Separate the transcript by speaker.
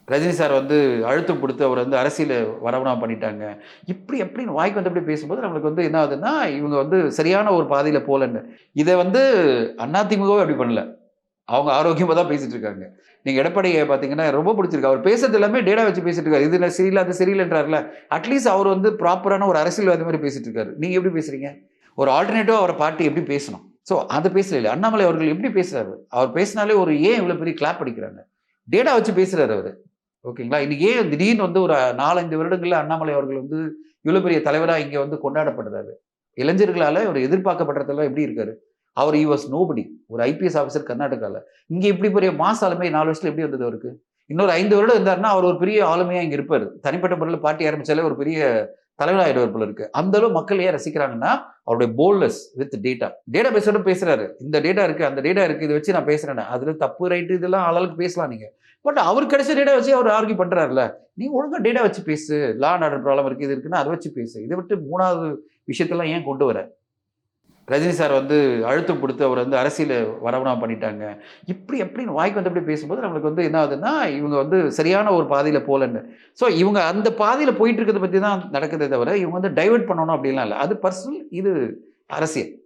Speaker 1: Rajini sir வந்து அழுத்தம் குடுத்து அவர் வந்து அரசியல வரவணா பண்ணிட்டாங்க. இப்படி எப்படின்னு வாய்க்கு வந்தபடி பேசும்போது நம்மளுக்கு வந்து என்ன ஆகுதுன்னா, இவங்க வந்து சரியான ஒரு பாதையில போலன்னு. இத வந்து அதிமுகவே அப்படி பண்ணல. அவங்க ஆரோக்கியமா தான் பேசிட்டு இருக்காங்க. நீங்க எடப்பாடிய பார்த்தீங்கன்னா, ரொம்ப புடிச்சிருக்கு. அவர் பேசுறது எல்லாமே டேட்டா வச்சு பேசிட்டு இருக்காரு. இது சரியில்ல, அது சரியில்லன்றார்ல. அட்லீஸ்ட் அவர் வந்து ப்ராப்பரான ஒரு அரசியல்வாதி மாரி பேசிட்டு இருக்காரு. நீங்க எப்படி பேசுறீங்க? ஒரு ஆல்டர்னேட்டிவா அவர பார்ட்டி எப்படி பேசணும்? சோ அத பேசல. அண்ணாமலை அவர்கள் எப்படி பேசுறாரு? அவர் பேசினாலே ஒரு ஏன் இவ்வளவு பெரிய கிளாப் அடிக்கிறாங்க? டேட்டா வச்சு பேசுறாரு அவரு. ஓகேங்களா? இன்னைக்கு ஏன் திடீர்னு வந்து ஒரு 4, 5 வருடங்கள்ல அண்ணாமலை அவர்கள் வந்து இவ்வளவு பெரிய தலைவரா இங்க வந்து கொண்டாடப்படுறாரு? இளைஞர்களால ஒரு எதிர்பார்க்கப்படுறதெல்லாம் எப்படி இருக்காரு? அவர் ஹி வாஸ் நோபடி. ஒரு ஐபிஎஸ் ஆபிசர் கர்நாடகால. இங்க இப்படி பெரிய மாஸ் ஆளுமை 4 வருஷத்துல எப்படி வந்தது அவருக்கு? இன்னொரு 5 வருடம் இருந்தாருன்னா, அவர் ஒரு பெரிய ஆளுமையா இங்க இருப்பாரு. தனிப்பட்ட முறையில பார்ட்டி ஆரம்பிச்சாலே ஒரு பெரிய தலைவர் ஆயிடுவார் போல இருக்கு. அந்த அளவு மக்கள் ஏன் ரசிக்கிறாங்கன்னா, அவருடைய போல்ட்னஸ் வித் டேட்டா. டேட்டா பேஸோட பேசுறாரு. இந்த டேட்டா இருக்கு, அந்த டேட்டா இருக்கு. இத வச்சு நான் பேசுறேன்னு. அதுல தப்பு, ரைட் இதெல்லாம் ஆளாளுக்கு பேசலாம் நீங்க. பட் அவர் கிடைச்ச டேட்டா வச்சு அவர் ஆர்கியூ பண்றாருல்ல. நீ ஒழுங்கா டேட்டா வச்சு பேசு. லா அண்ட் ஆர்டர் ப்ராப்ளம் இருக்கு, இது இருக்குன்னா அத வச்சு பேசு. இத விட்டு 3வது விஷயத்தெல்லாம் ஏன் கொண்டு வர? ரஜினி சார் வந்து அழுத்தம் குடுத்து அவர் வந்து அரசியல வரவணா பண்ணிட்டாங்க. இப்படி எப்படின்னு வாய்க்கு வந்தபடி பேசும்போது நம்மளுக்கு வந்து என்ன ஆகுதுன்னா, இவங்க வந்து சரியான ஒரு பாதையில போலன்னு. சோ இவங்க அந்த பாதையில போயிட்டு இருக்கிறத பத்தி தான் நடக்குதே தவிர, இவங்க வந்து டைவர்ட் பண்ணணும் அப்படின்லாம் இல்ல. அது பெர்சனல், இது அரசியல்.